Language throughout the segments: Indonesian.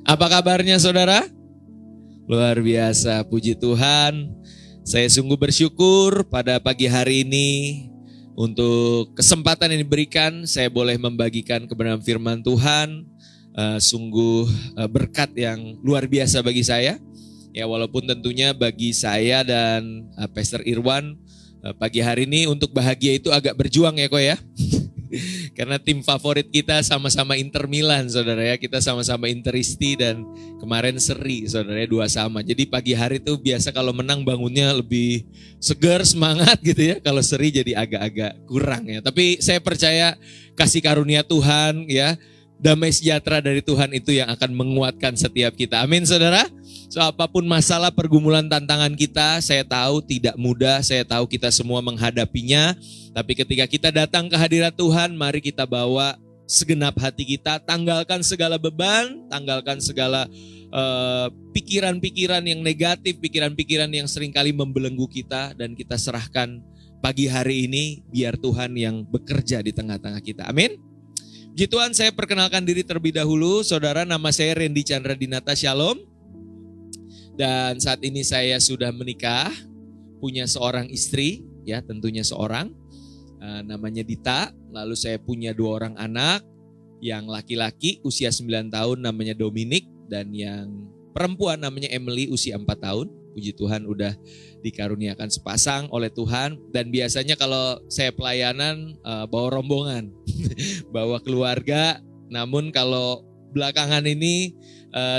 Apa kabarnya saudara? Luar biasa, puji Tuhan. Saya sungguh bersyukur pada pagi hari ini untuk kesempatan yang diberikan. Saya boleh membagikan kebenaran firman Tuhan. Sungguh berkat yang luar biasa bagi saya. Ya, walaupun tentunya bagi saya dan Pastor Irwan pagi hari ini untuk bahagia itu agak berjuang ya kok ya. Karena tim favorit kita sama-sama Inter Milan saudara ya. Kita sama-sama Interisti dan kemarin seri saudara ya, 2-2. Jadi pagi hari tuh biasa kalau menang bangunnya lebih segar, semangat gitu ya. Kalau seri jadi agak-agak kurang ya. Tapi saya percaya kasih karunia Tuhan ya, damai sejahtera dari Tuhan itu yang akan menguatkan setiap kita. Amin saudara. So apapun masalah, pergumulan, tantangan kita, saya tahu tidak mudah, saya tahu kita semua menghadapinya. Tapi ketika kita datang ke hadirat Tuhan, mari kita bawa segenap hati kita, tanggalkan segala beban, tanggalkan segala pikiran-pikiran yang negatif, pikiran-pikiran yang seringkali membelenggu kita, dan kita serahkan pagi hari ini biar Tuhan yang bekerja di tengah-tengah kita. Amin. Puji Tuhan, saya perkenalkan diri terlebih dahulu. Saudara, nama saya Randy Chandra Dinata, Shalom. Dan saat ini saya sudah menikah, punya seorang istri, ya tentunya seorang, namanya Dita. Lalu saya punya 2 orang anak, yang laki-laki usia 9 tahun namanya Dominic, dan yang perempuan namanya Emily usia 4 tahun. Puji Tuhan udah dikaruniakan sepasang oleh Tuhan. Dan biasanya kalau saya pelayanan bawa rombongan, bawa keluarga. Namun kalau belakangan ini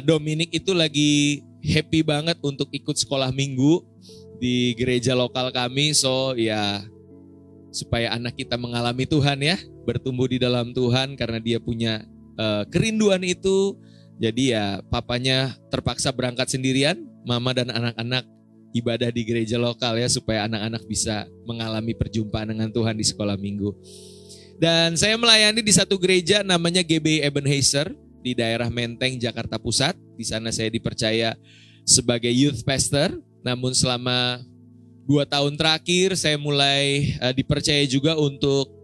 Dominic itu lagi happy banget untuk ikut sekolah minggu di gereja lokal kami. So ya supaya anak kita mengalami Tuhan ya, bertumbuh di dalam Tuhan karena dia punya kerinduan itu. Jadi ya papanya terpaksa berangkat sendirian, mama dan anak-anak ibadah di gereja lokal ya, supaya anak-anak bisa mengalami perjumpaan dengan Tuhan di sekolah minggu. Dan saya melayani di satu gereja namanya GBI Ebenezer di daerah Menteng, Jakarta Pusat. Di sana saya dipercaya sebagai youth pastor. Namun selama 2 tahun terakhir saya mulai dipercaya juga untuk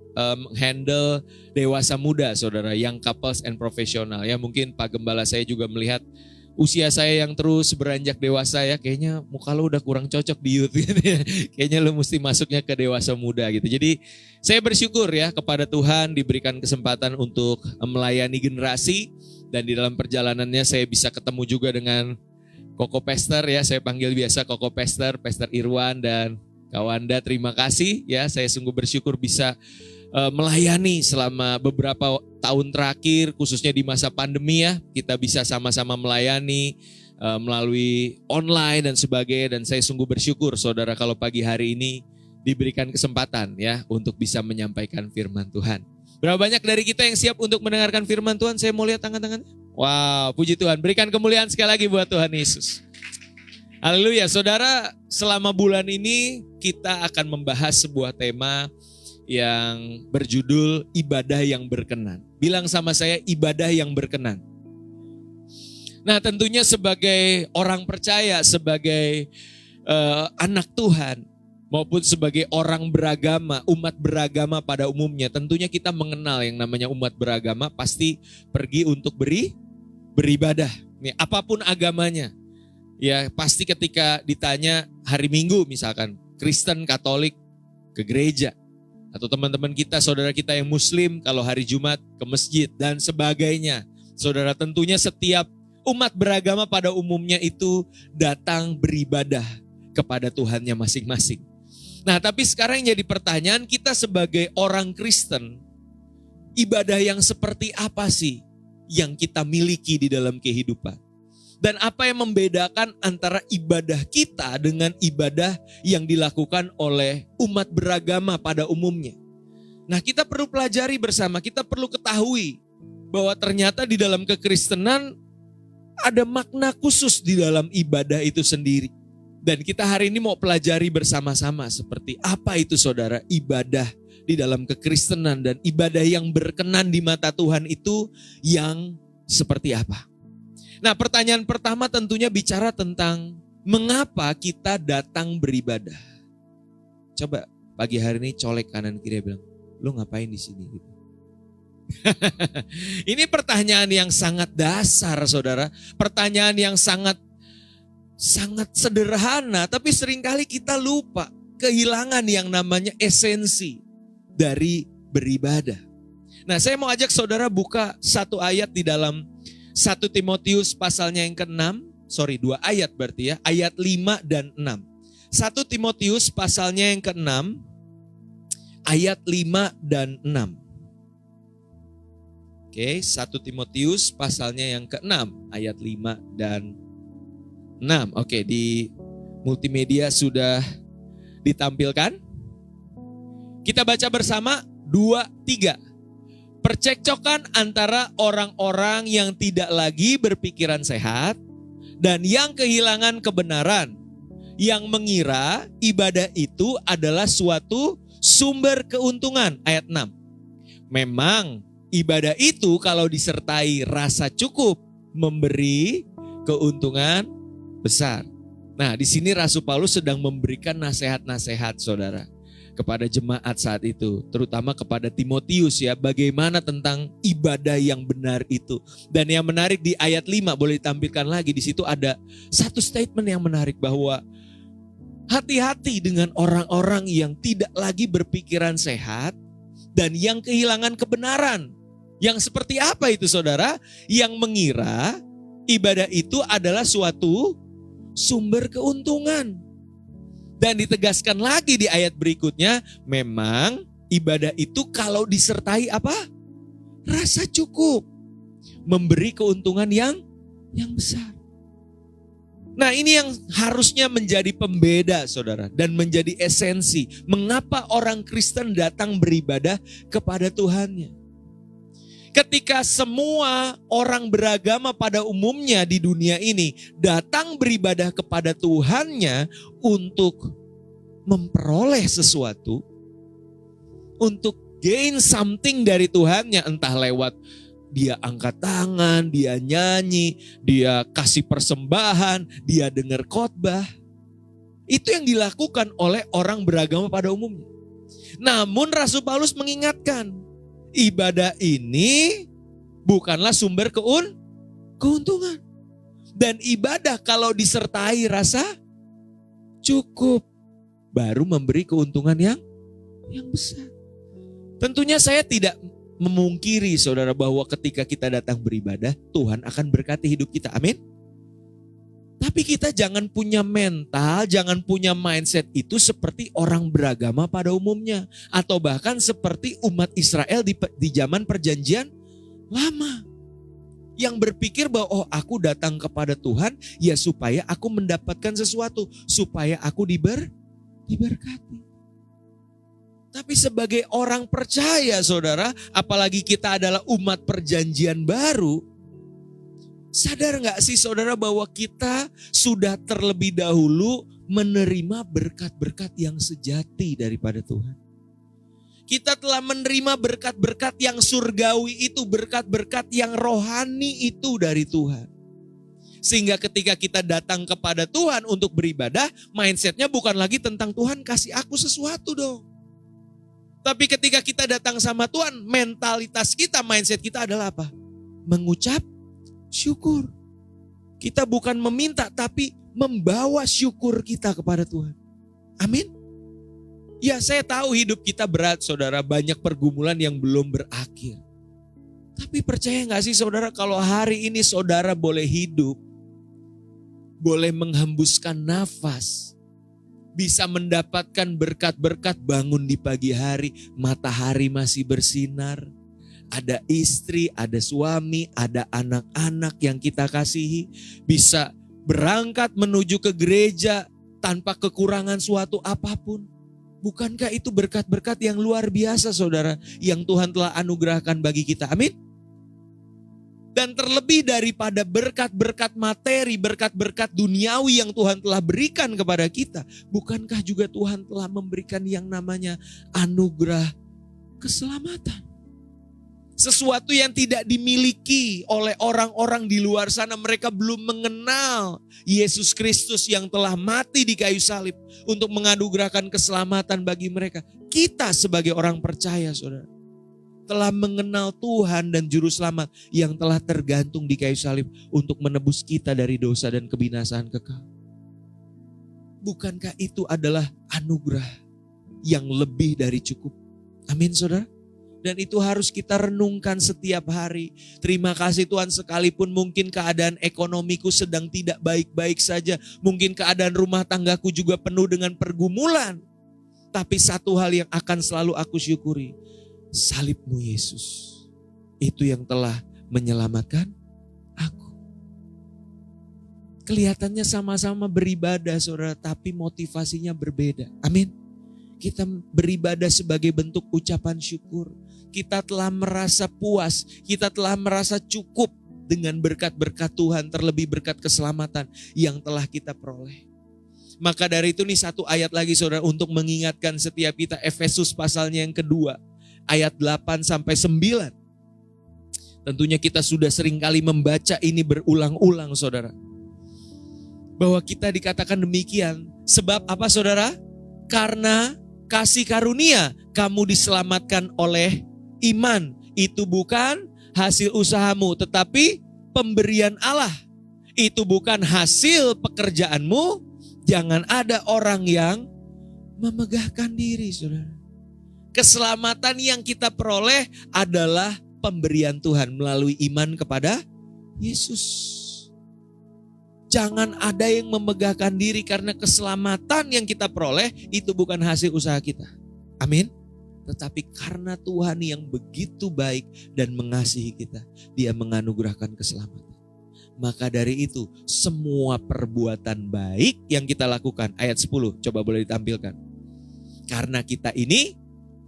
handle dewasa muda, saudara, young couples and professional. Ya mungkin Pak Gembala saya juga melihat usia saya yang terus beranjak dewasa ya, kayaknya muka lo udah kurang cocok di youth gitu ya. Kayaknya lo mesti masuknya ke dewasa muda gitu. Jadi saya bersyukur ya kepada Tuhan diberikan kesempatan untuk melayani generasi. Dan di dalam perjalanannya saya bisa ketemu juga dengan Koko Pastor ya, saya panggil biasa Koko Pastor, Pastor Irwan dan Kawanda. Terima kasih ya, saya sungguh bersyukur bisa melayani selama beberapa tahun terakhir, khususnya di masa pandemi ya. Kita bisa sama-sama melayani melalui online dan sebagainya. Dan saya sungguh bersyukur saudara kalau pagi hari ini diberikan kesempatan ya untuk bisa menyampaikan firman Tuhan. Berapa banyak dari kita yang siap untuk mendengarkan firman Tuhan? Saya mau lihat tangan-tangan. Wow, puji Tuhan. Berikan kemuliaan sekali lagi buat Tuhan Yesus. Haleluya. Saudara, selama bulan ini kita akan membahas sebuah tema yang berjudul ibadah yang berkenan. Bilang sama saya, ibadah yang berkenan. Nah, tentunya sebagai orang percaya, sebagai anak Tuhan, maupun sebagai orang beragama, umat beragama pada umumnya, tentunya kita mengenal yang namanya umat beragama pasti pergi untuk beribadah. Nih, apapun agamanya, ya pasti ketika ditanya hari Minggu misalkan, Kristen, Katolik ke gereja, atau teman-teman kita, saudara kita yang Muslim kalau hari Jumat ke masjid dan sebagainya. Saudara, tentunya setiap umat beragama pada umumnya itu datang beribadah kepada Tuhannya masing-masing. Nah, tapi sekarang yang jadi pertanyaan, kita sebagai orang Kristen, ibadah yang seperti apa sih yang kita miliki di dalam kehidupan? Dan apa yang membedakan antara ibadah kita dengan ibadah yang dilakukan oleh umat beragama pada umumnya? Nah, kita perlu pelajari bersama, kita perlu ketahui bahwa ternyata di dalam kekristenan ada makna khusus di dalam ibadah itu sendiri. Dan kita hari ini mau pelajari bersama-sama seperti apa itu saudara ibadah di dalam kekristenan, dan ibadah yang berkenan di mata Tuhan itu yang seperti apa. Nah, pertanyaan pertama tentunya bicara tentang mengapa kita datang beribadah. Coba pagi hari ini colek kanan kiri bilang, lu ngapain di sini gitu. Ini pertanyaan yang sangat dasar, saudara. Pertanyaan yang sangat sederhana, tapi seringkali kita lupa, kehilangan yang namanya esensi dari beribadah. Nah, saya mau ajak saudara buka satu ayat di dalam 1 Timotius pasalnya yang ke-6, 2 ayat berarti ya, ayat 5 dan 6. 1 Timotius pasalnya yang ke-6, ayat 5 dan 6. Oke, 1 Timotius pasalnya yang ke-6, ayat 5 dan 6. Oke, di multimedia sudah ditampilkan. Kita baca bersama, 2, 3. Percekcokan antara orang-orang yang tidak lagi berpikiran sehat dan yang kehilangan kebenaran, yang mengira ibadah itu adalah suatu sumber keuntungan. Ayat 6. Memang ibadah itu kalau disertai rasa cukup memberi keuntungan besar. Nah, di sini Rasul Paulus sedang memberikan nasihat-nasihat, saudara, kepada jemaat saat itu, terutama kepada Timotius ya, bagaimana tentang ibadah yang benar itu. Dan yang menarik di ayat 5, boleh ditampilkan lagi, di situ ada satu statement yang menarik bahwa hati-hati dengan orang-orang yang tidak lagi berpikiran sehat dan yang kehilangan kebenaran. Yang seperti apa itu, saudara? Yang mengira ibadah itu adalah suatu sumber keuntungan. Dan ditegaskan lagi di ayat berikutnya, memang ibadah itu kalau disertai apa? Rasa cukup. Memberi keuntungan yang besar. Nah, ini yang harusnya menjadi pembeda, saudara, dan menjadi esensi. Mengapa orang Kristen datang beribadah kepada Tuhannya? Ketika semua orang beragama pada umumnya di dunia ini datang beribadah kepada Tuhannya untuk memperoleh sesuatu, untuk gain something dari Tuhannya, entah lewat dia angkat tangan, dia nyanyi, dia kasih persembahan, dia dengar khotbah. Itu yang dilakukan oleh orang beragama pada umumnya. Namun Rasul Paulus mengingatkan, ibadah ini bukanlah sumber keuntungan. Dan ibadah kalau disertai rasa cukup, baru memberi keuntungan yang besar. Tentunya saya tidak memungkiri, saudara, bahwa ketika kita datang beribadah, Tuhan akan berkati hidup kita. Amin. Tapi kita jangan punya mental, jangan punya mindset itu seperti orang beragama pada umumnya. Atau bahkan seperti umat Israel di zaman perjanjian lama. Yang berpikir bahwa oh, aku datang kepada Tuhan ya supaya aku mendapatkan sesuatu. Supaya aku diberkati. Tapi sebagai orang percaya, saudara, apalagi kita adalah umat perjanjian baru, sadar gak sih, saudara, bahwa kita sudah terlebih dahulu menerima berkat-berkat yang sejati daripada Tuhan. Kita telah menerima berkat-berkat yang surgawi itu, berkat-berkat yang rohani itu dari Tuhan. Sehingga ketika kita datang kepada Tuhan untuk beribadah, mindsetnya bukan lagi tentang Tuhan kasih aku sesuatu dong. Tapi ketika kita datang sama Tuhan, mentalitas kita, mindset kita adalah apa? Mengucap syukur. Kita bukan meminta, tapi membawa syukur kita kepada Tuhan. Amin. Ya, saya tahu hidup kita berat, saudara. Banyak pergumulan yang belum berakhir. Tapi percaya gak sih, saudara, kalau hari ini saudara boleh hidup, boleh menghembuskan nafas, bisa mendapatkan berkat-berkat, bangun di pagi hari, matahari masih bersinar, ada istri, ada suami, ada anak-anak yang kita kasihi, bisa berangkat menuju ke gereja tanpa kekurangan suatu apapun. Bukankah itu berkat-berkat yang luar biasa, saudara, yang Tuhan telah anugerahkan bagi kita? Amin. Dan terlebih daripada berkat-berkat materi, berkat-berkat duniawi yang Tuhan telah berikan kepada kita, bukankah juga Tuhan telah memberikan yang namanya anugerah keselamatan? Sesuatu yang tidak dimiliki oleh orang-orang di luar sana. Mereka belum mengenal Yesus Kristus yang telah mati di kayu salib untuk menganugerahkan keselamatan bagi mereka. Kita sebagai orang percaya, saudara, telah mengenal Tuhan dan Juru Selamat yang telah tergantung di kayu salib untuk menebus kita dari dosa dan kebinasaan kekal. Bukankah itu adalah anugerah yang lebih dari cukup? Amin, saudara. Dan itu harus kita renungkan setiap hari. Terima kasih Tuhan, sekalipun mungkin keadaan ekonomiku sedang tidak baik-baik saja. Mungkin keadaan rumah tanggaku juga penuh dengan pergumulan. Tapi satu hal yang akan selalu aku syukuri. Salibmu Yesus. Itu yang telah menyelamatkan aku. Kelihatannya sama-sama beribadah saudara, tapi motivasinya berbeda. Amin. Kita beribadah sebagai bentuk ucapan syukur. Kita telah merasa puas, kita telah merasa cukup dengan berkat-berkat Tuhan, terlebih berkat keselamatan yang telah kita peroleh. Maka dari itu nih satu ayat lagi saudara untuk mengingatkan setiap kita, Efesus pasalnya yang kedua, ayat 8-9. Tentunya kita sudah sering kali membaca ini berulang-ulang saudara. Bahwa kita dikatakan demikian, sebab apa saudara? Karena kasih karunia kamu diselamatkan oleh iman. Itu bukan hasil usahamu, tetapi pemberian Allah. Itu bukan hasil pekerjaanmu. Jangan ada orang yang memegahkan diri, saudara. Keselamatan yang kita peroleh adalah pemberian Tuhan melalui iman kepada Yesus. Jangan ada yang memegahkan diri karena keselamatan yang kita peroleh itu bukan hasil usaha kita. Amin. Tetapi karena Tuhan yang begitu baik dan mengasihi kita, Dia menganugerahkan keselamatan. Maka dari itu semua perbuatan baik yang kita lakukan, ayat 10 coba boleh ditampilkan. Karena kita ini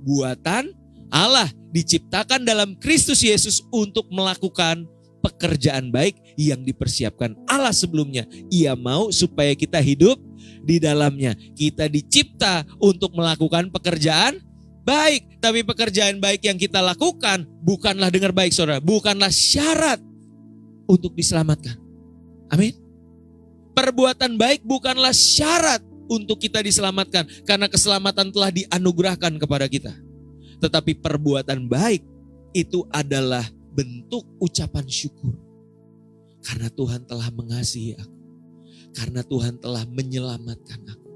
buatan Allah, diciptakan dalam Kristus Yesus untuk melakukan pekerjaan baik yang dipersiapkan Allah sebelumnya. Ia mau supaya kita hidup di dalamnya. Kita dicipta untuk melakukan pekerjaan baik. Tapi pekerjaan baik yang kita lakukan bukanlah, dengar baik saudara, bukanlah syarat untuk diselamatkan. Amin. Perbuatan baik bukanlah syarat untuk kita diselamatkan. Karena keselamatan telah dianugerahkan kepada kita. Tetapi perbuatan baik itu adalah bentuk ucapan syukur. Karena Tuhan telah mengasihi aku. Karena Tuhan telah menyelamatkan aku.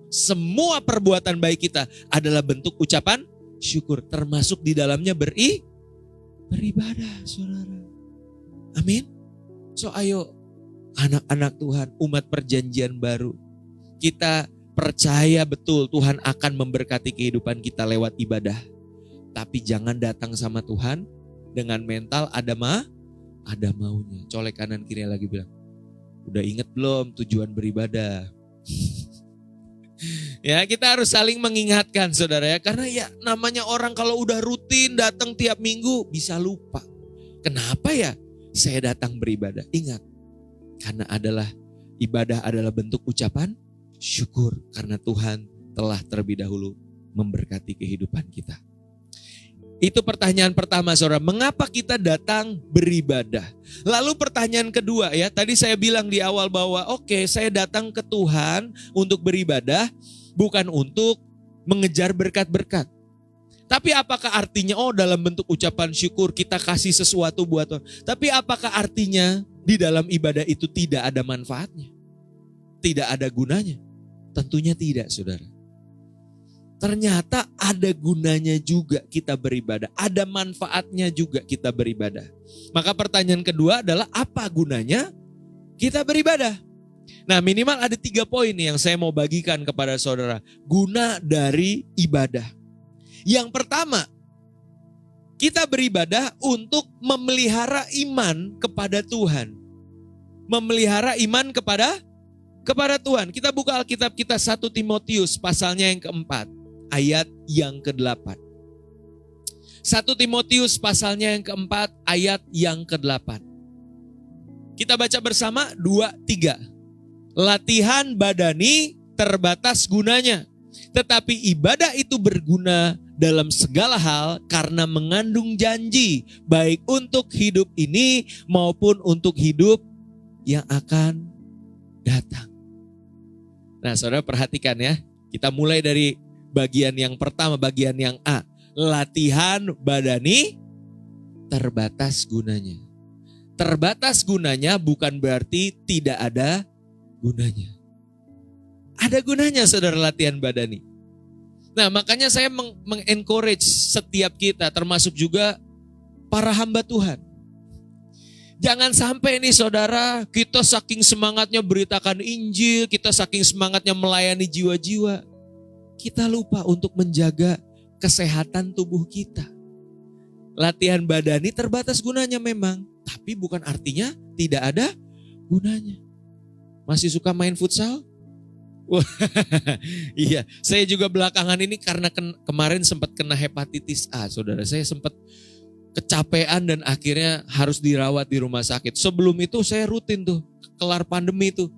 Semua perbuatan baik kita adalah bentuk ucapan syukur. Termasuk di dalamnya beribadah saudara. Amin. So ayo anak-anak Tuhan, umat perjanjian baru. Kita percaya betul Tuhan akan memberkati kehidupan kita lewat ibadah. Tapi jangan datang sama Tuhan dengan mental ada maunya. Colek kanan kiri lagi bilang, udah inget belum tujuan beribadah? Ya, kita harus saling mengingatkan saudara ya. Karena ya namanya orang kalau udah rutin datang tiap minggu bisa lupa. Kenapa ya saya datang beribadah? Ingat, karena ibadah adalah bentuk ucapan syukur. Karena Tuhan telah terlebih dahulu memberkati kehidupan kita. Itu pertanyaan pertama saudara, mengapa kita datang beribadah? Lalu pertanyaan kedua ya, tadi saya bilang di awal bahwa oke, saya datang ke Tuhan untuk beribadah, bukan untuk mengejar berkat-berkat. Tapi apakah artinya dalam bentuk ucapan syukur kita kasih sesuatu buat Tuhan? Tapi apakah artinya di dalam ibadah itu tidak ada manfaatnya? Tidak ada gunanya? Tentunya tidak saudara. Ternyata ada gunanya juga kita beribadah. Ada manfaatnya juga kita beribadah. Maka pertanyaan kedua adalah apa gunanya kita beribadah? Nah minimal ada 3 poin yang saya mau bagikan kepada saudara. Guna dari ibadah. Yang pertama, kita beribadah untuk memelihara iman kepada Tuhan. Memelihara iman kepada Tuhan. Kita buka Alkitab kita 1 Timotius pasalnya yang keempat. Ayat yang ke-8. 1 Timotius pasalnya yang keempat, ayat yang ke-8. Kita baca bersama 2-3. Latihan badani terbatas gunanya, tetapi ibadah itu berguna dalam segala hal karena mengandung janji, baik untuk hidup ini maupun untuk hidup yang akan datang. Nah saudara perhatikan ya, kita mulai dari bagian yang pertama, bagian yang A. Latihan badani terbatas gunanya. Terbatas gunanya bukan berarti tidak ada gunanya. Ada gunanya saudara latihan badani. Nah makanya saya mengencourage setiap kita termasuk juga para hamba Tuhan. Jangan sampai nih saudara kita saking semangatnya beritakan Injil, kita saking semangatnya melayani jiwa-jiwa. Kita lupa untuk menjaga kesehatan tubuh kita. Latihan badani terbatas gunanya memang, tapi bukan artinya tidak ada gunanya. Masih suka main futsal? Wah, iya, saya juga belakangan ini karena kemarin sempat kena hepatitis A, saudara. Saya sempat kecapean dan akhirnya harus dirawat di rumah sakit. Sebelum itu saya rutin tuh, kelar pandemi tuh.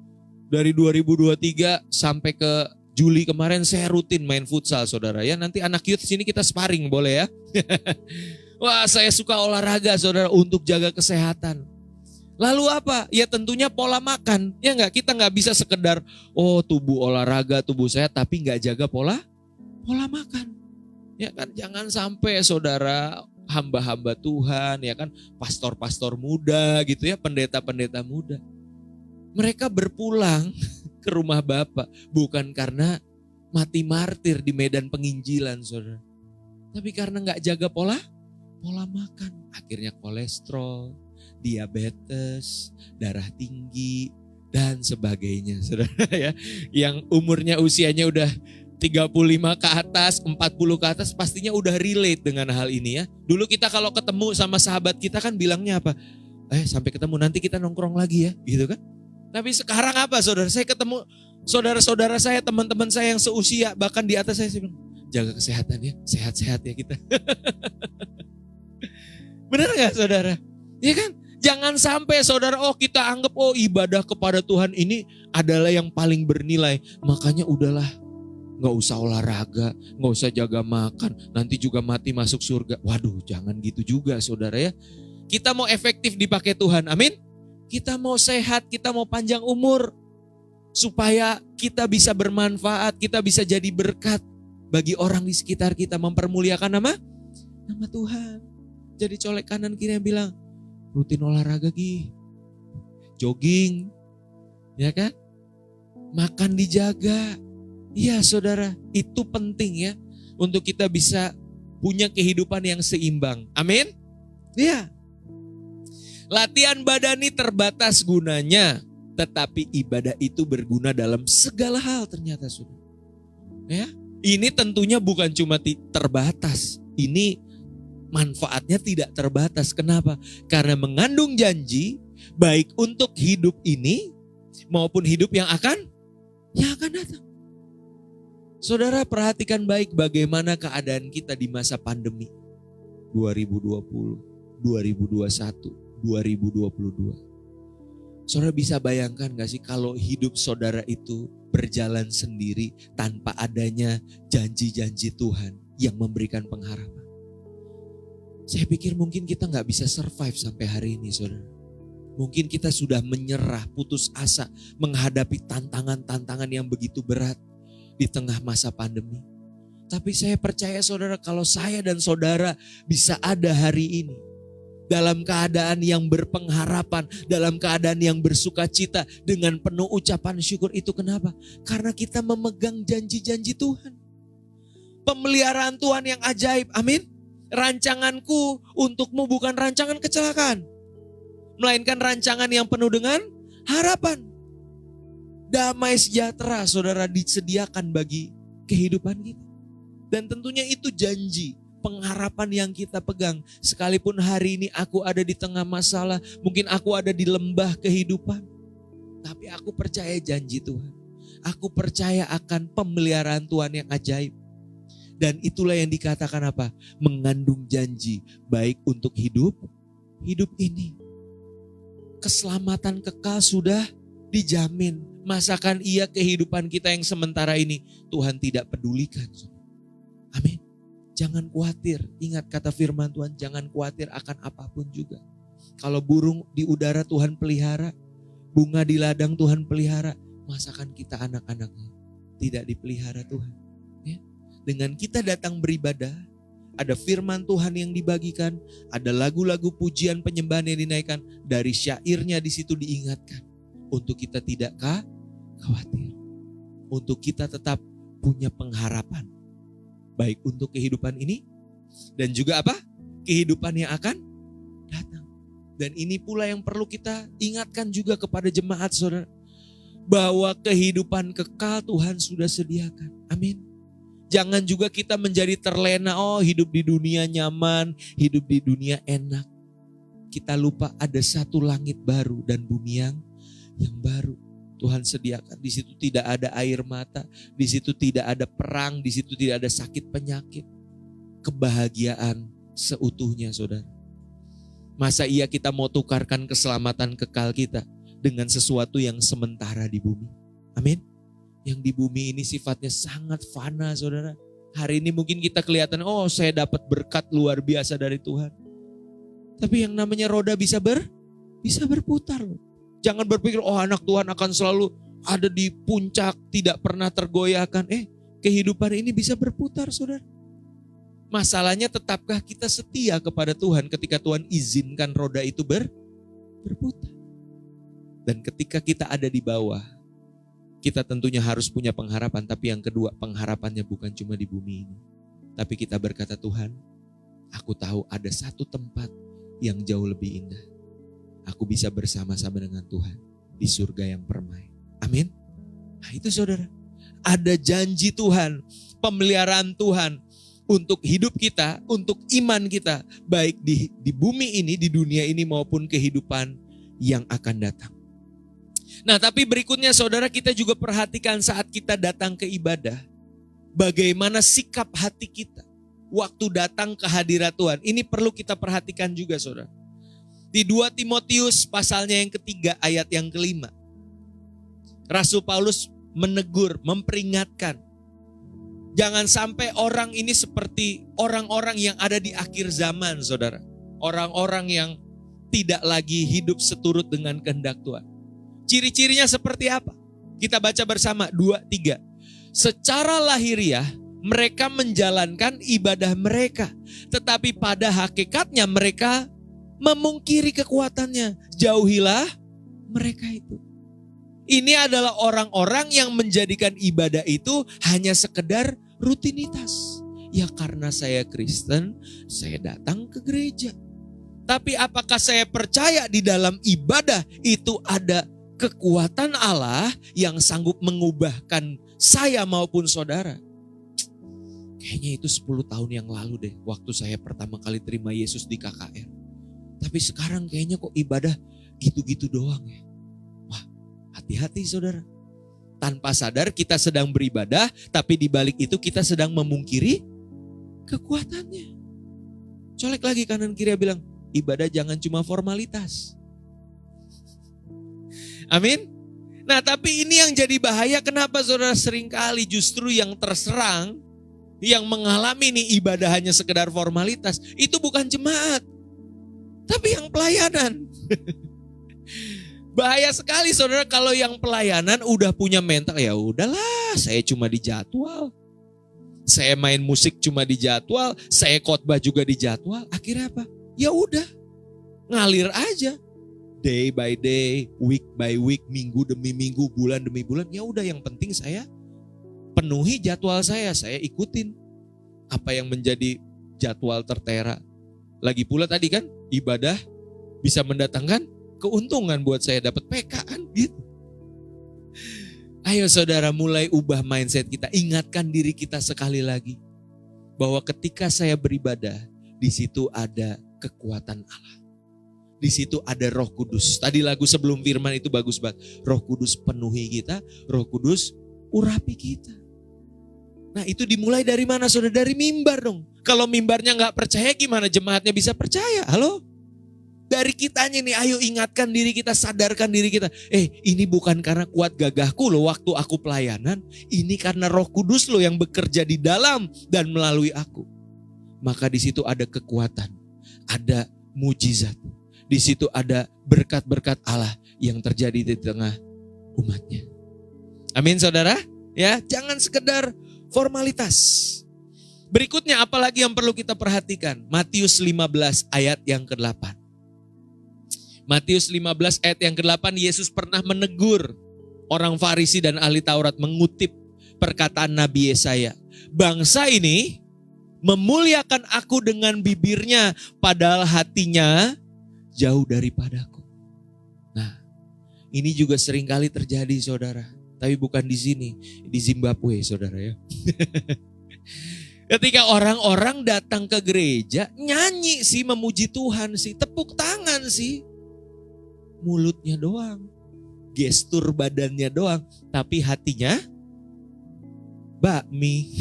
Dari 2023 sampai ke Juli kemarin saya rutin main futsal, saudara. Ya nanti anak youth sini kita sparring boleh ya. Wah, saya suka olahraga, saudara, untuk jaga kesehatan. Lalu apa? Ya tentunya pola makan. Ya enggak, kita enggak bisa sekedar tubuh olahraga, tubuh sehat, tapi enggak jaga pola makan. Ya kan, jangan sampai saudara hamba-hamba Tuhan, ya kan, pastor-pastor muda gitu ya, pendeta-pendeta muda. Mereka berpulang ke rumah Bapa bukan karena mati martir di medan penginjilan, saudara. Tapi karena enggak jaga pola makan, akhirnya kolesterol, diabetes, darah tinggi, dan sebagainya, saudara ya. Yang umurnya usianya udah 35 ke atas, 40 ke atas, pastinya udah relate dengan hal ini ya. Dulu kita kalau ketemu sama sahabat kita kan bilangnya apa? Sampai ketemu nanti kita nongkrong lagi ya, gitu kan. Tapi sekarang apa saudara? Saya ketemu saudara-saudara saya, teman-teman saya yang seusia, bahkan di atas saya bilang, jaga kesehatan ya, sehat-sehat ya kita. Benar gak saudara? Ya kan? Jangan sampai saudara, kita anggap ibadah kepada Tuhan ini adalah yang paling bernilai. Makanya udahlah, gak usah olahraga, gak usah jaga makan, nanti juga mati masuk surga. Waduh, jangan gitu juga saudara ya. Kita mau efektif dipakai Tuhan, amin. Kita mau sehat, kita mau panjang umur. Supaya kita bisa bermanfaat, kita bisa jadi berkat bagi orang di sekitar kita, mempermuliakan nama Tuhan. Jadi colek kanan kiri yang bilang, rutin olahraga jogging, ya kan? Makan dijaga. Iya saudara, itu penting ya. Untuk kita bisa punya kehidupan yang seimbang. Amin? Iya. Latihan badani terbatas gunanya. Tetapi ibadah itu berguna dalam segala hal ternyata saudara. Ya, ini tentunya bukan cuma terbatas. Ini manfaatnya tidak terbatas. Kenapa? Karena mengandung janji baik untuk hidup ini maupun hidup yang akan datang. Saudara perhatikan baik bagaimana keadaan kita di masa pandemi 2020, 2021, 2022. Saudara bisa bayangkan gak sih kalau hidup saudara itu berjalan sendiri tanpa adanya janji-janji Tuhan yang memberikan pengharapan. Saya pikir mungkin kita gak bisa survive sampai hari ini saudara. Mungkin kita sudah menyerah, putus asa menghadapi tantangan-tantangan yang begitu berat di tengah masa pandemi. Tapi saya percaya saudara, kalau saya dan saudara bisa ada hari ini dalam keadaan yang berpengharapan, dalam keadaan yang bersuka cita dengan penuh ucapan syukur, itu kenapa? Karena kita memegang janji-janji Tuhan. Pemeliharaan Tuhan yang ajaib, amin. Rancanganku untukmu bukan rancangan kecelakaan, melainkan rancangan yang penuh dengan harapan. Damai sejahtera saudara disediakan bagi kehidupan kita. Dan tentunya itu janji, pengharapan yang kita pegang. Sekalipun hari ini aku ada di tengah masalah, mungkin aku ada di lembah kehidupan, tapi aku percaya janji Tuhan. Aku percaya akan pemeliharaan Tuhan yang ajaib. Dan itulah yang dikatakan apa? Mengandung janji baik untuk hidup ini. Keselamatan kekal sudah dijamin. Masakan ia kehidupan kita yang sementara ini Tuhan tidak pedulikan. Amin. Jangan khawatir. Ingat kata firman Tuhan, jangan khawatir akan apapun juga. Kalau burung di udara Tuhan pelihara, bunga di ladang Tuhan pelihara, masakan kita anak-anaknya tidak dipelihara Tuhan. Ya. Dengan kita datang beribadah, ada firman Tuhan yang dibagikan, ada lagu-lagu pujian penyembahan yang dinaikkan, dari syairnya di situ diingatkan untuk kita tidak khawatir, untuk kita tetap punya pengharapan, baik untuk kehidupan ini dan juga apa? Kehidupan yang akan datang. Dan ini pula yang perlu kita ingatkan juga kepada jemaat saudara, bahwa kehidupan kekal Tuhan sudah sediakan. Amin. Jangan juga kita menjadi terlena, hidup di dunia nyaman, hidup di dunia enak. Kita lupa ada satu langit baru dan bumi yang baru. Tuhan sediakan. Di situ tidak ada air mata, di situ tidak ada perang, di situ tidak ada sakit penyakit. Kebahagiaan seutuhnya saudara. Masa iya kita mau tukarkan keselamatan kekal kita dengan sesuatu yang sementara di bumi? Amin. Yang di bumi ini sifatnya sangat fana saudara. Hari ini mungkin kita kelihatan, saya dapat berkat luar biasa dari Tuhan. Tapi yang namanya roda bisa berputar loh. Jangan berpikir, anak Tuhan akan selalu ada di puncak, tidak pernah tergoyahkan. Kehidupan ini bisa berputar saudara. Masalahnya tetapkah kita setia kepada Tuhan ketika Tuhan izinkan roda itu berputar. Dan ketika kita ada di bawah, kita tentunya harus punya pengharapan. Tapi yang kedua, pengharapannya bukan cuma di bumi ini. Tapi kita berkata, Tuhan, aku tahu ada satu tempat yang jauh lebih indah. Aku bisa bersama-sama dengan Tuhan di surga yang permai. Amin. Nah itu saudara, ada janji Tuhan, pemeliharaan Tuhan untuk hidup kita, untuk iman kita, baik di bumi ini, di dunia ini maupun kehidupan yang akan datang. Nah tapi berikutnya saudara, kita juga perhatikan saat kita datang ke ibadah, bagaimana sikap hati kita waktu datang ke hadirat Tuhan. Ini perlu kita perhatikan juga saudara. Di 2 Timotius pasalnya yang ketiga ayat yang kelima, Rasul Paulus menegur, memperingatkan. Jangan sampai orang ini seperti orang-orang yang ada di akhir zaman saudara. Orang-orang yang tidak lagi hidup seturut dengan kehendak Tuhan. Ciri-cirinya seperti apa? Kita baca bersama 2-3. Secara lahiriah mereka menjalankan ibadah mereka, tetapi pada hakikatnya mereka memungkiri kekuatannya. Jauhilah mereka itu. Ini adalah orang-orang yang menjadikan ibadah itu hanya sekedar rutinitas. Ya karena saya Kristen, saya datang ke gereja. Tapi apakah saya percaya di dalam ibadah itu ada kekuatan Allah yang sanggup mengubahkan saya maupun saudara? Kayaknya itu 10 tahun yang lalu deh, waktu saya pertama kali terima Yesus di KKR. Tapi sekarang kayaknya kok ibadah gitu-gitu doang ya. Wah, hati-hati saudara. Tanpa sadar kita sedang beribadah, tapi di balik itu kita sedang memungkiri kekuatannya. Colek lagi kanan kiri bilang, ibadah jangan cuma formalitas. Amin. Nah tapi ini yang jadi bahaya, kenapa saudara seringkali justru yang terserang, yang mengalami nih ibadah hanya sekedar formalitas, itu bukan jemaat, tapi yang pelayanan. Bahaya sekali saudara kalau yang pelayanan udah punya mental, ya udahlah saya cuma dijadwal. Saya main musik cuma dijadwal, saya khotbah juga dijadwal. Akhirnya apa? Ya udah, ngalir aja. Day by day, week by week, minggu demi minggu, bulan demi bulan. Ya udah, yang penting saya penuhi jadwal saya ikutin apa yang menjadi jadwal tertera. Lagi pula tadi kan ibadah bisa mendatangkan keuntungan buat saya, dapat PK kan gitu. Ayo saudara, mulai ubah mindset kita. Ingatkan diri kita sekali lagi bahwa ketika saya beribadah, di situ ada kekuatan Allah. Di situ ada Roh Kudus. Tadi lagu sebelum firman itu bagus banget. Roh Kudus penuhi kita, Roh Kudus urapi kita. Nah itu dimulai dari mana saudara? Dari mimbar dong. Kalau mimbarnya gak percaya, gimana jemaatnya bisa percaya? Halo? Dari kitanya nih, ayo ingatkan diri kita, sadarkan diri kita. Ini bukan karena kuat gagahku loh waktu aku pelayanan. Ini karena Roh Kudus loh yang bekerja di dalam dan melalui aku. Maka di situ ada kekuatan, ada mujizat. Di situ ada berkat-berkat Allah yang terjadi di tengah umatnya. Amin saudara. Ya, jangan sekedar formalitas. Berikutnya apalagi yang perlu kita perhatikan? Matius 15 ayat yang ke-8. Matius 15 ayat yang ke-8, Yesus pernah menegur orang Farisi dan ahli Taurat, mengutip perkataan Nabi Yesaya. Bangsa ini memuliakan aku dengan bibirnya, padahal hatinya jauh daripadaku. Nah, ini juga seringkali terjadi saudara. Tapi bukan di sini, di Zimbabwe saudara ya. Ketika orang-orang datang ke gereja, nyanyi sih, memuji Tuhan sih, tepuk tangan sih. Mulutnya doang, gestur badannya doang, tapi hatinya bakmi.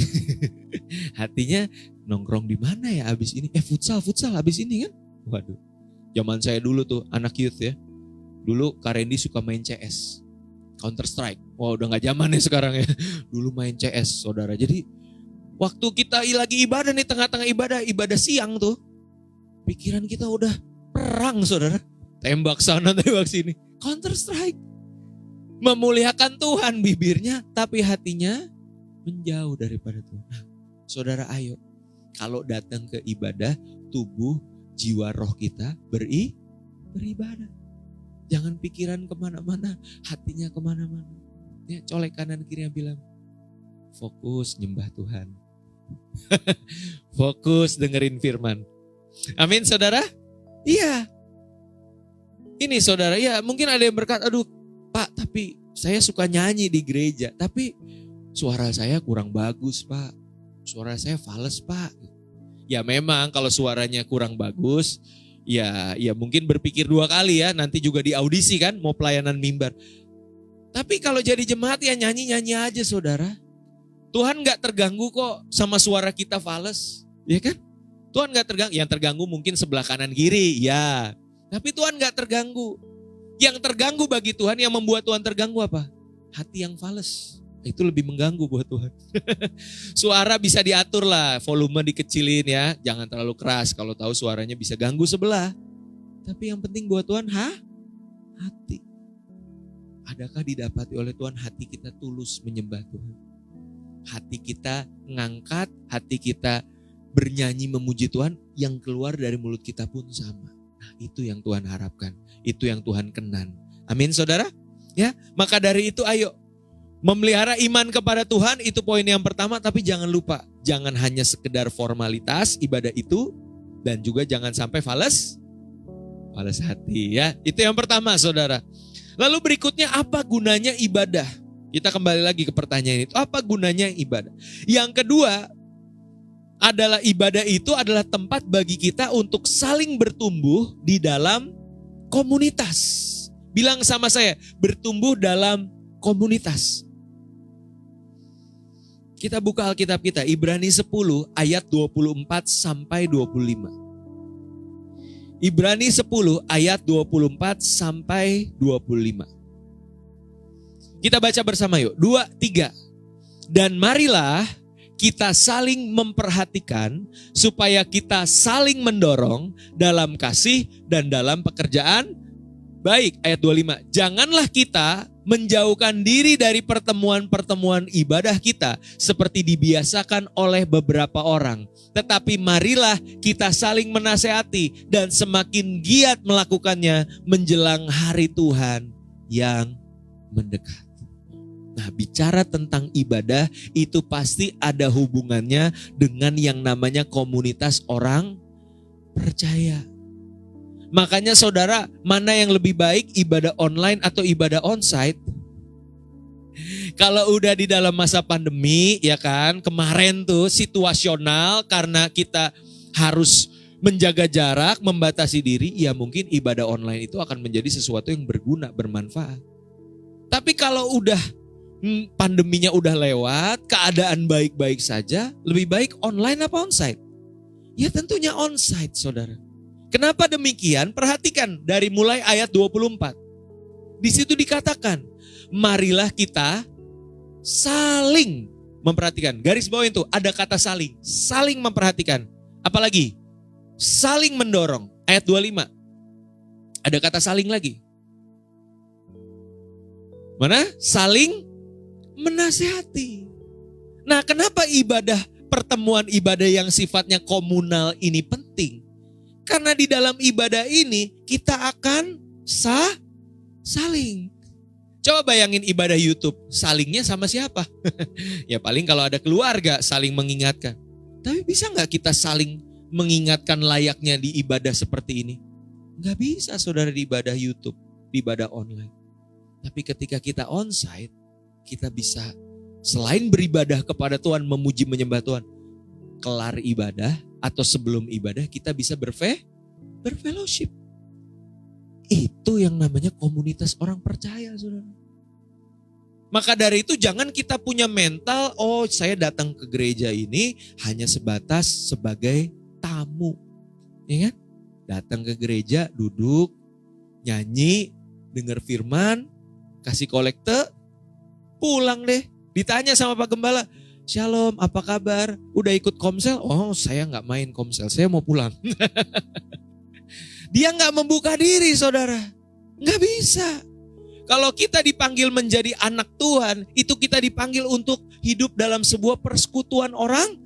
Hatinya nongkrong di mana ya abis ini? Futsal abis ini kan? Waduh, zaman saya dulu tuh anak youth ya. Dulu Kak Randy suka main CS, Counter Strike. Wah udah gak zamannya sekarang ya. Dulu main CS saudara. Jadi waktu kita lagi ibadah nih, tengah-tengah ibadah siang tuh, pikiran kita udah perang saudara. Tembak sana, tembak sini. Counter Strike. Memuliakan Tuhan bibirnya, tapi hatinya menjauh daripada Tuhan. Nah, saudara ayo, kalau datang ke ibadah, tubuh, jiwa, roh kita beribadah. Jangan pikiran kemana-mana, hatinya kemana-mana. Ya, colek kanan kiri yang bilang, fokus nyembah Tuhan. Fokus dengerin firman. Amin saudara? Iya. Ini saudara, ya mungkin ada yang berkata, aduh Pak, tapi saya suka nyanyi di gereja, tapi suara saya kurang bagus Pak. Suara saya fales Pak. Ya memang kalau suaranya kurang bagus, ya mungkin berpikir dua kali ya, nanti juga di audisi kan, mau pelayanan mimbar. Tapi kalau jadi jemaat ya nyanyi-nyanyi aja saudara. Tuhan gak terganggu kok sama suara kita fales, ya kan? Tuhan gak terganggu, yang terganggu mungkin sebelah kanan kiri, ya. Tapi Tuhan gak terganggu. Yang terganggu bagi Tuhan, yang membuat Tuhan terganggu apa? Hati yang fales, itu lebih mengganggu buat Tuhan. Suara bisa diatur lah, volume dikecilin ya, jangan terlalu keras kalau tahu suaranya bisa ganggu sebelah. Tapi yang penting buat Tuhan, hati. Adakah didapati oleh Tuhan hati kita tulus menyembah Tuhan? Hati kita ngangkat, hati kita bernyanyi memuji Tuhan, yang keluar dari mulut kita pun sama. Nah, itu yang Tuhan harapkan, itu yang Tuhan kenan. Amin saudara? Ya, maka dari itu ayo memelihara iman kepada Tuhan, itu poin yang pertama. Tapi jangan lupa, jangan hanya sekedar formalitas ibadah itu, dan juga jangan sampai fales hati ya. Itu yang pertama saudara. Lalu berikutnya, apa gunanya ibadah? Kita kembali lagi ke pertanyaan itu, apa gunanya ibadah? Yang kedua adalah ibadah itu adalah tempat bagi kita untuk saling bertumbuh di dalam komunitas. Bilang sama saya, bertumbuh dalam komunitas. Kita buka Alkitab kita, Ibrani 10 ayat 24 sampai 25. Ibrani 10 ayat 24 sampai 25. Kita baca bersama yuk, 2, 3. Dan marilah kita saling memperhatikan supaya kita saling mendorong dalam kasih dan dalam pekerjaan baik. Ayat 25, janganlah kita menjauhkan diri dari pertemuan-pertemuan ibadah kita seperti dibiasakan oleh beberapa orang. Tetapi marilah kita saling menasehati dan semakin giat melakukannya menjelang hari Tuhan yang mendekat. Nah, bicara tentang ibadah itu pasti ada hubungannya dengan yang namanya komunitas orang percaya. Makanya saudara, mana yang lebih baik, ibadah online atau ibadah onsite? Kalau udah di dalam masa pandemi ya kan, kemarin tuh situasional karena kita harus menjaga jarak, membatasi diri, ya mungkin ibadah online itu akan menjadi sesuatu yang berguna, bermanfaat. Tapi kalau udah pandeminya udah lewat, keadaan baik-baik saja, lebih baik online apa onsite? Ya tentunya onsite saudara. Kenapa demikian? Perhatikan dari mulai ayat 24. Di situ dikatakan, marilah kita saling memperhatikan. Garis bawah itu ada kata saling. Saling memperhatikan. Apalagi? Saling mendorong. Ayat 25. Ada kata saling lagi. Mana? Saling menasehati. Nah, kenapa ibadah pertemuan ibadah yang sifatnya komunal ini penting? Karena di dalam ibadah ini kita akan saling. Coba bayangin ibadah YouTube, salingnya sama siapa? Ya paling kalau ada keluarga saling mengingatkan. Tapi bisa gak kita saling mengingatkan layaknya di ibadah seperti ini? Gak bisa saudara di ibadah YouTube, di ibadah online. Tapi ketika kita onsite, kita bisa selain beribadah kepada Tuhan, memuji menyembah Tuhan, kelar ibadah atau sebelum ibadah kita bisa berfellowship. Itu yang namanya komunitas orang percaya, saudara. Maka dari itu jangan kita punya mental, oh saya datang ke gereja ini hanya sebatas sebagai tamu. Ya kan? Datang ke gereja, duduk, nyanyi, dengar firman, kasih kolekte, pulang deh. Ditanya sama Pak Gembala, Shalom, apa kabar? Udah ikut komsel? Oh, saya nggak main komsel, saya mau pulang. Dia nggak membuka diri, saudara. Nggak bisa. Kalau kita dipanggil menjadi anak Tuhan, itu kita dipanggil untuk hidup dalam sebuah persekutuan orang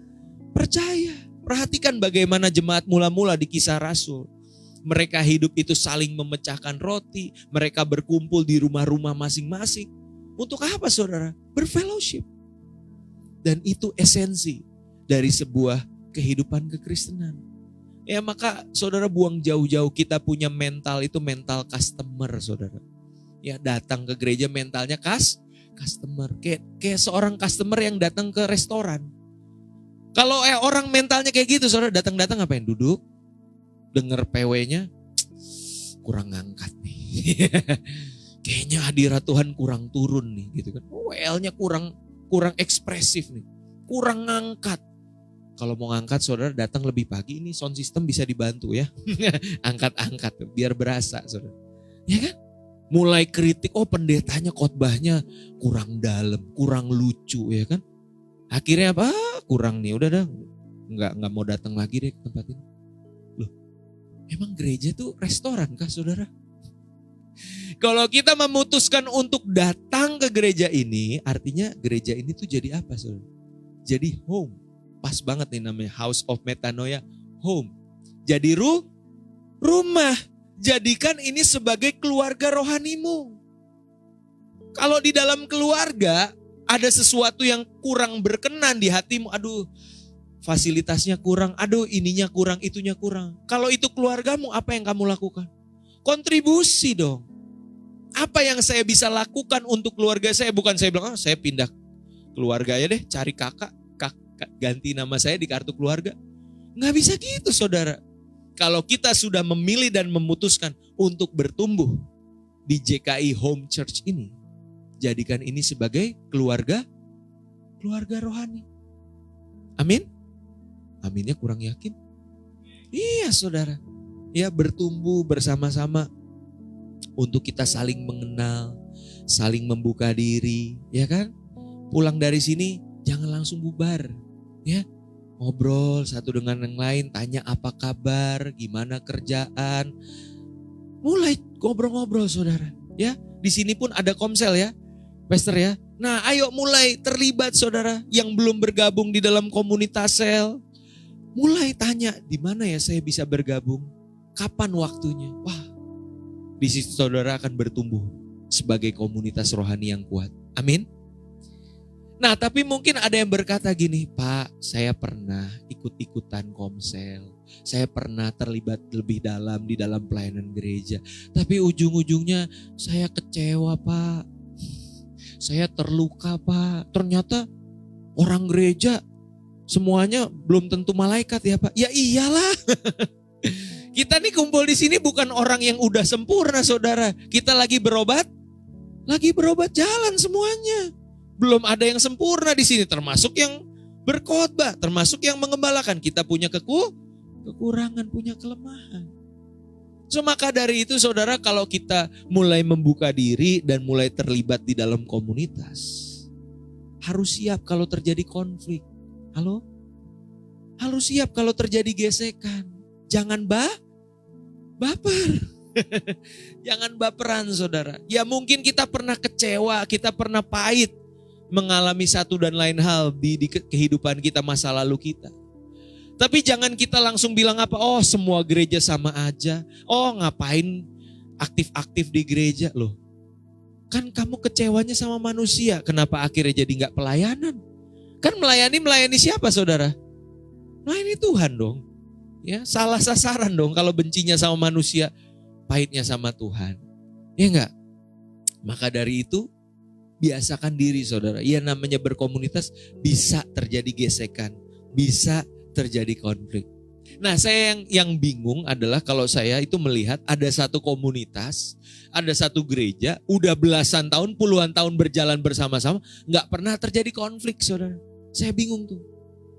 percaya. Perhatikan bagaimana jemaat mula-mula di Kisah Rasul. Mereka hidup itu saling memecahkan roti, mereka berkumpul di rumah-rumah masing-masing. Untuk apa, saudara? Berfellowship. Dan itu esensi dari sebuah kehidupan kekristenan. Ya maka saudara buang jauh-jauh, kita punya mental itu mental customer, saudara. Ya datang ke gereja mentalnya customer. Kayak seorang customer yang datang ke restoran. Kalau orang mentalnya kayak gitu, saudara datang-datang ngapain? Duduk, denger PW-nya, kurang ngangkat nih. Kayaknya hadirat Tuhan kurang turun nih gitu kan. WL-nya kurang ekspresif nih. Kurang ngangkat. Kalau mau ngangkat saudara datang lebih pagi, ini sound system bisa dibantu ya. Angkat-angkat biar berasa saudara. Ya kan? Mulai kritik, oh pendetanya khotbahnya kurang dalam, kurang lucu ya kan. Akhirnya apa? Kurang nih, udah dah. Enggak mau datang lagi deh ke tempat ini. Loh, emang gereja tuh restoran kah saudara? Kalau kita memutuskan untuk datang ke gereja ini, artinya gereja ini tuh jadi apa, saudara? Jadi home. Pas banget nih namanya House of Metanoia, home. Jadi rumah. Jadikan ini sebagai keluarga rohanimu. Kalau di dalam keluarga ada sesuatu yang kurang berkenan di hatimu, aduh fasilitasnya kurang, aduh ininya kurang, itunya kurang. Kalau itu keluargamu, apa yang kamu lakukan? Kontribusi dong. Apa yang saya bisa lakukan untuk keluarga saya? Bukan saya bilang, saya pindah keluarga ya deh, cari kakak, ganti nama saya di kartu keluarga. Nggak bisa gitu saudara. Kalau kita sudah memilih dan memutuskan untuk bertumbuh di JKI Home Church ini, jadikan ini sebagai keluarga rohani. Amin? Aminnya kurang yakin? Iya saudara. Ya bertumbuh bersama-sama untuk kita saling mengenal, saling membuka diri, ya kan? Pulang dari sini jangan langsung bubar, ya. Ngobrol satu dengan yang lain, tanya apa kabar, gimana kerjaan. Mulai ngobrol-ngobrol saudara, ya. Di sini pun ada komsel ya, pastor ya. Nah, ayo mulai terlibat saudara yang belum bergabung di dalam komunitas sel. Mulai tanya, di mana ya saya bisa bergabung? Kapan waktunya? Wah, di situ saudara akan bertumbuh sebagai komunitas rohani yang kuat. Amin. Nah, tapi mungkin ada yang berkata gini, Pak, saya pernah ikut-ikutan komsel. Saya pernah terlibat lebih dalam di dalam pelayanan gereja. Tapi ujung-ujungnya saya kecewa, Pak. Saya terluka, Pak. Ternyata orang gereja semuanya belum tentu malaikat ya, Pak. Ya iyalah. Kita nih kumpul di sini bukan orang yang udah sempurna, saudara. Kita lagi berobat jalan semuanya. Belum ada yang sempurna di sini, termasuk yang berkhotbah, termasuk yang mengembalakan. Kita punya kekurangan, punya kelemahan. So maka dari itu, saudara, kalau kita mulai membuka diri dan mulai terlibat di dalam komunitas, harus siap kalau terjadi konflik. Halo? Harus siap kalau terjadi gesekan. Jangan baper. Jangan baperan saudara. Ya mungkin kita pernah kecewa, kita pernah pahit. mengalami satu dan lain hal di kehidupan kita, masa lalu kita. Tapi jangan kita langsung bilang apa, oh semua gereja sama aja. Oh ngapain aktif-aktif di gereja loh. Kan kamu kecewanya sama manusia, kenapa akhirnya jadi gak pelayanan? Kan melayani siapa saudara? Melayani Tuhan dong. Ya, salah sasaran dong kalau bencinya sama manusia, pahitnya sama Tuhan. Ya enggak? Maka dari itu, biasakan diri saudara. Ya namanya berkomunitas bisa terjadi gesekan, bisa terjadi konflik. Nah saya yang bingung adalah kalau saya itu melihat ada satu komunitas, ada satu gereja, udah belasan tahun, puluhan tahun berjalan bersama-sama, gak pernah terjadi konflik saudara. Saya bingung tuh.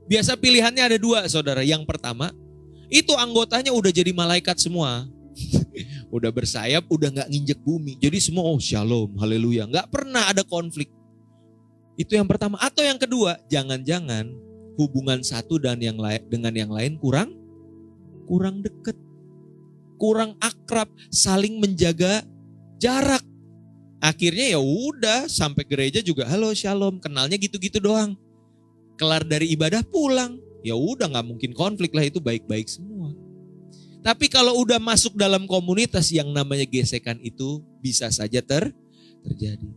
Biasa pilihannya ada dua saudara. Yang pertama, itu anggotanya udah jadi malaikat semua. Udah bersayap, udah gak nginjek bumi. Jadi semua oh shalom, haleluya. Gak pernah ada konflik. Itu yang pertama. Atau yang kedua, jangan-jangan hubungan satu dan dengan yang lain kurang dekat, kurang akrab, saling menjaga jarak. Akhirnya ya udah sampai gereja juga halo shalom, kenalnya gitu-gitu doang. Kelar dari ibadah pulang, ya udah nggak mungkin konflik lah, itu baik-baik semua. Tapi kalau udah masuk dalam komunitas yang namanya gesekan itu bisa saja terjadi.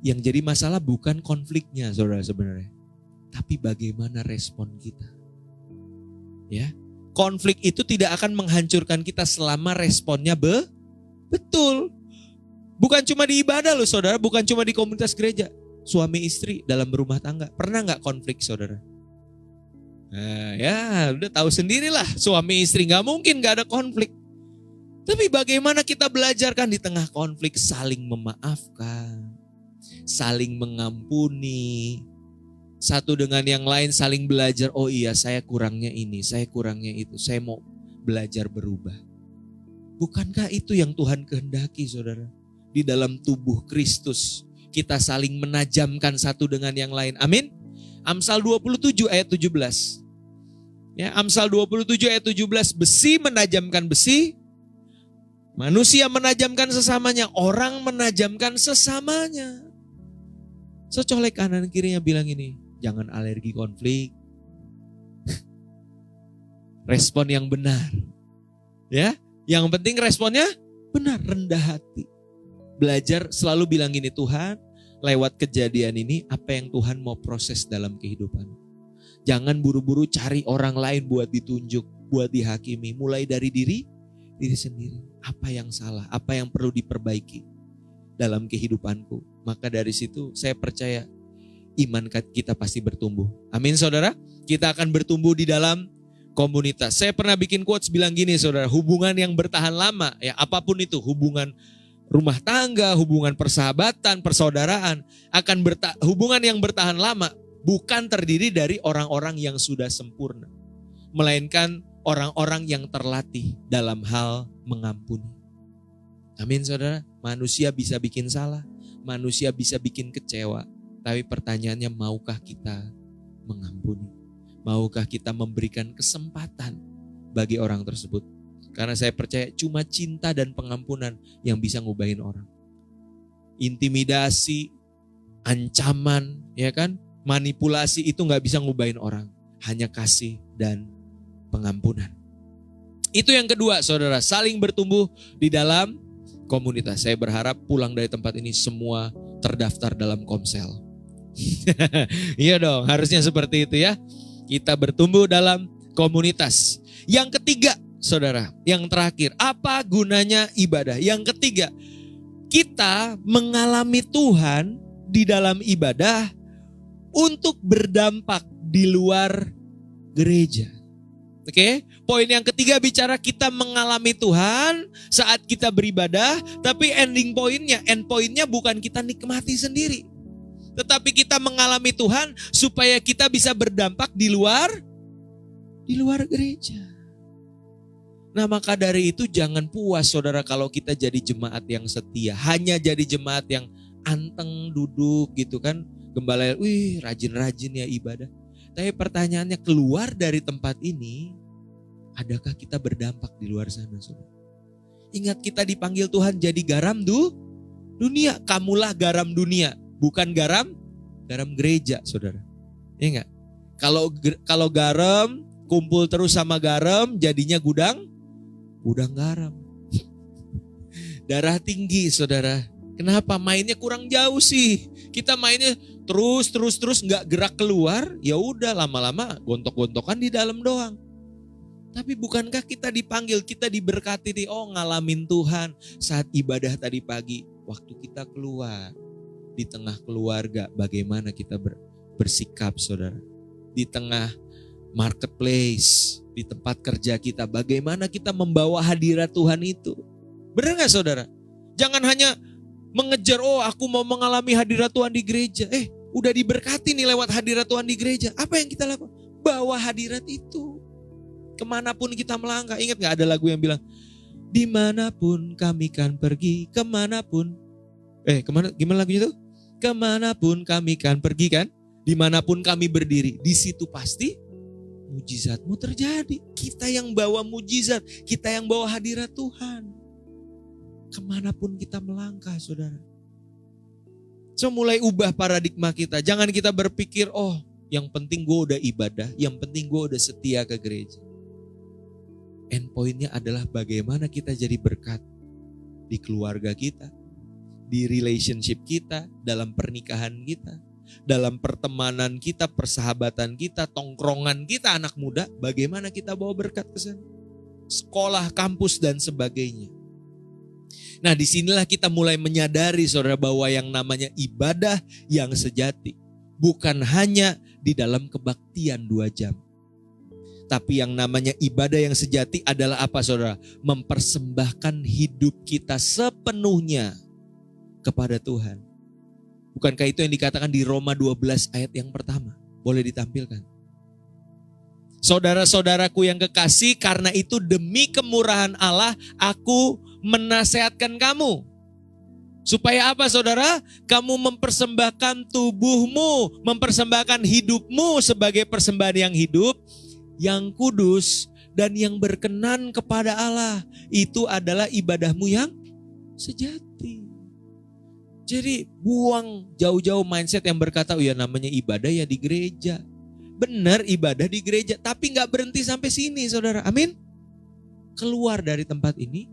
Yang jadi masalah bukan konfliknya saudara sebenarnya, tapi bagaimana respon kita. Ya, konflik itu tidak akan menghancurkan kita selama responnya betul. Bukan cuma di ibadah loh saudara, bukan cuma di komunitas gereja. Suami istri dalam rumah tangga, pernah gak konflik saudara? Nah ya udah tahu sendirilah, suami istri gak mungkin gak ada konflik. Tapi bagaimana kita belajarkan di tengah konflik saling memaafkan, saling mengampuni, satu dengan yang lain saling belajar, oh iya saya kurangnya ini, saya kurangnya itu, saya mau belajar berubah. Bukankah itu yang Tuhan kehendaki saudara? Di dalam tubuh Kristus kita saling menajamkan satu dengan yang lain. Amin. Amsal 27 ayat 17. Ya, Amsal 27 ayat 17, besi menajamkan besi, manusia menajamkan sesamanya, orang menajamkan sesamanya. So colek kanan kirinya bilang ini, jangan alergi konflik. Respon yang benar. Ya, yang penting responnya benar, rendah hati. Belajar selalu bilang gini, Tuhan lewat kejadian ini apa yang Tuhan mau proses dalam kehidupan. Jangan buru-buru cari orang lain buat ditunjuk, buat dihakimi. Mulai dari diri sendiri. Apa yang salah, apa yang perlu diperbaiki dalam kehidupanku. Maka dari situ saya percaya iman kita pasti bertumbuh. Amin saudara. Kita akan bertumbuh di dalam komunitas. Saya pernah bikin quotes bilang gini saudara, hubungan yang bertahan lama, ya apapun itu, hubungan rumah tangga, hubungan persahabatan, persaudaraan, hubungan yang bertahan lama bukan terdiri dari orang-orang yang sudah sempurna, melainkan orang-orang yang terlatih dalam hal mengampuni. Amin saudara. Manusia bisa bikin salah, manusia bisa bikin kecewa, tapi pertanyaannya maukah kita mengampuni? Maukah kita memberikan kesempatan bagi orang tersebut? Karena saya percaya cuma cinta dan pengampunan yang bisa ngubahin orang. Intimidasi, ancaman, ya kan, manipulasi itu gak bisa ngubahin orang. Hanya kasih dan pengampunan. Itu yang kedua saudara, saling bertumbuh di dalam komunitas. Saya berharap pulang dari tempat ini semua terdaftar dalam Komsel. Iya dong, harusnya seperti itu ya. Kita bertumbuh dalam komunitas. Yang ketiga saudara, yang terakhir, apa gunanya ibadah? Yang ketiga, kita mengalami Tuhan di dalam ibadah untuk berdampak di luar gereja. Oke, poin yang ketiga bicara kita mengalami Tuhan saat kita beribadah, tapi end pointnya bukan kita nikmati sendiri, tetapi kita mengalami Tuhan supaya kita bisa berdampak di luar gereja. Nah maka dari itu jangan puas saudara kalau kita jadi jemaat yang setia. Hanya jadi jemaat yang anteng duduk gitu kan. Gembala, wih rajin-rajin ya ibadah. Tapi pertanyaannya keluar dari tempat ini, adakah kita berdampak di luar sana saudara? Ingat kita dipanggil Tuhan jadi garam dunia. Kamulah garam dunia. bukan garam gereja, saudara. Iya enggak? Kalau garam kumpul terus sama garam, jadinya gudang garam. Darah tinggi, saudara. Kenapa? Mainnya kurang jauh sih. Kita mainnya terus nggak gerak keluar, ya udah lama-lama gontok-gontokan di dalam doang. Tapi bukankah kita dipanggil, kita diberkati nih, ngalamin Tuhan saat ibadah tadi pagi, waktu kita keluar di tengah keluarga, bagaimana kita bersikap, saudara. Di tengah marketplace, di tempat kerja kita, bagaimana kita membawa hadirat Tuhan itu. Benar gak, saudara? Jangan hanya mengejar, aku mau mengalami hadirat Tuhan di gereja. Udah diberkati nih lewat hadirat Tuhan di gereja. Apa yang kita lakukan? Bawa hadirat itu kemanapun kita melangkah. Ingat gak ada lagu yang bilang, dimanapun kami kan pergi, kemanapun. Gimana lagunya itu? Kemanapun kami kan pergi kan, dimanapun kami berdiri, di situ pasti mujizatmu terjadi. Kita yang bawa mujizat, kita yang bawa hadirat Tuhan. Kemanapun kita melangkah, saudara. So mulai ubah paradigma kita. Jangan kita berpikir, yang penting gue udah ibadah, yang penting gue udah setia ke gereja. Endpointnya adalah bagaimana kita jadi berkat di keluarga kita, di relationship kita, dalam pernikahan kita, dalam pertemanan kita, persahabatan kita, tongkrongan kita, anak muda, bagaimana kita bawa berkat ke sana. Sekolah, kampus, dan sebagainya. Nah, disinilah kita mulai menyadari, saudara, bahwa yang namanya ibadah yang sejati bukan hanya di dalam kebaktian 2 jam. Tapi yang namanya ibadah yang sejati adalah apa, saudara? Mempersembahkan hidup kita sepenuhnya kepada Tuhan. Bukankah itu yang dikatakan di Roma 12 ayat yang pertama? Boleh ditampilkan. Saudara-saudaraku yang kekasih, karena itu demi kemurahan Allah aku menasehatkan kamu. Supaya apa, saudara? Kamu mempersembahkan tubuhmu, mempersembahkan hidupmu sebagai persembahan yang hidup, yang kudus, dan yang berkenan kepada Allah. Itu adalah ibadahmu yang sejati. Jadi buang jauh-jauh mindset yang berkata, namanya ibadah ya di gereja. Benar, ibadah di gereja, tapi gak berhenti sampai sini, saudara. Amin. Keluar dari tempat ini,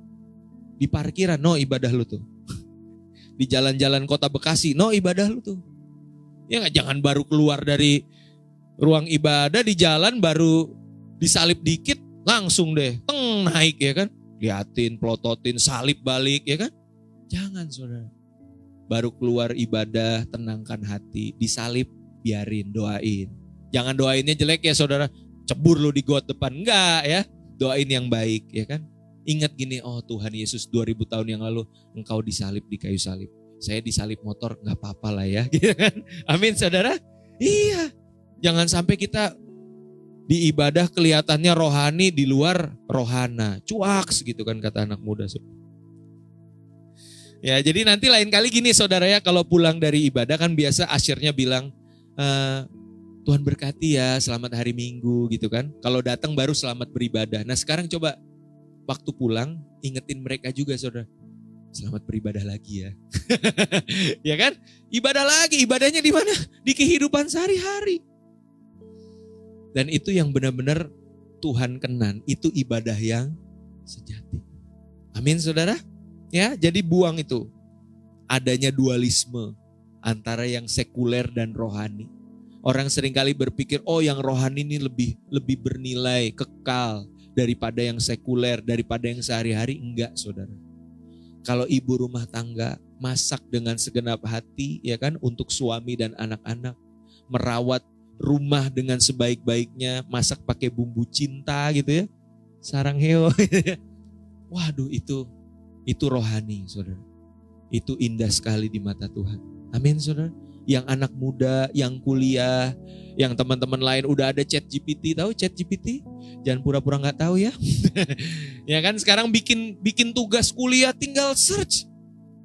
di parkiran, ibadah lu tuh. Di jalan-jalan kota Bekasi, ibadah lu tuh. Ya gak, jangan baru keluar dari ruang ibadah, di jalan baru disalib dikit, langsung deh, naik ya kan. Liatin, plototin, salib balik ya kan. Jangan, saudara. Baru keluar ibadah, tenangkan hati, disalib, biarin, doain. Jangan doainnya jelek ya, saudara, cebur lu di got depan, enggak ya. Doain yang baik ya kan. Ingat gini, Tuhan Yesus 2000 tahun yang lalu engkau disalib di kayu salib. Saya disalib motor, gak apa-apa lah ya, gitu kan. Amin, saudara. Iya, jangan sampai kita di ibadah kelihatannya rohani, di luar rohana. Cuaks gitu kan kata anak muda. Ya, jadi nanti lain kali gini, saudara ya, kalau pulang dari ibadah kan biasa asyirnya bilang, Tuhan berkati ya, selamat hari Minggu gitu kan. Kalau datang baru selamat beribadah. Nah sekarang coba waktu pulang ingetin mereka juga, saudara. Selamat beribadah lagi ya. Ya kan? Ibadah lagi, ibadahnya di mana? Di kehidupan sehari-hari. Dan itu yang benar-benar Tuhan kenan, itu ibadah yang sejati. Amin, saudara. Ya, jadi buang itu adanya dualisme antara yang sekuler dan rohani. Orang seringkali berpikir, yang rohani ini lebih bernilai, kekal daripada yang sekuler, daripada yang sehari-hari. Enggak, saudara. Kalau ibu rumah tangga masak dengan segenap hati, ya kan, untuk suami dan anak-anak, merawat rumah dengan sebaik-baiknya, masak pakai bumbu cinta gitu ya, sarang heo. Waduh, itu rohani, saudara. Itu indah sekali di mata Tuhan. Amin, saudara. Yang anak muda, yang kuliah, yang teman-teman lain udah ada ChatGPT, tahu ChatGPT? Jangan pura-pura nggak tahu ya. Ya kan, sekarang bikin tugas kuliah tinggal search,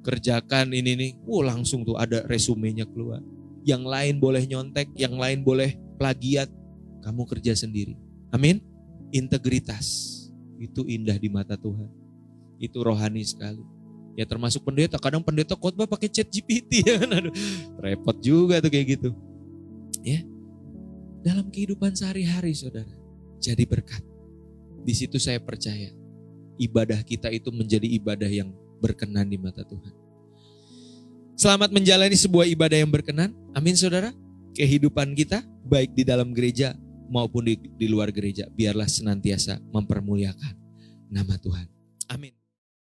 kerjakan ini nih, langsung tuh ada resumenya keluar. Yang lain boleh nyontek, yang lain boleh plagiat, kamu kerja sendiri. Amin. Integritas itu indah di mata Tuhan. Itu rohani sekali. Ya termasuk pendeta, kadang pendeta khotbah pakai ChatGPT ya kan. Aduh, repot juga tuh kayak gitu. Ya. Dalam kehidupan sehari-hari saudara, jadi berkat. Di situ saya percaya ibadah kita itu menjadi ibadah yang berkenan di mata Tuhan. Selamat menjalani sebuah ibadah yang berkenan. Amin saudara. Kehidupan kita baik di dalam gereja maupun di luar gereja, biarlah senantiasa mempermuliakan nama Tuhan. Amin.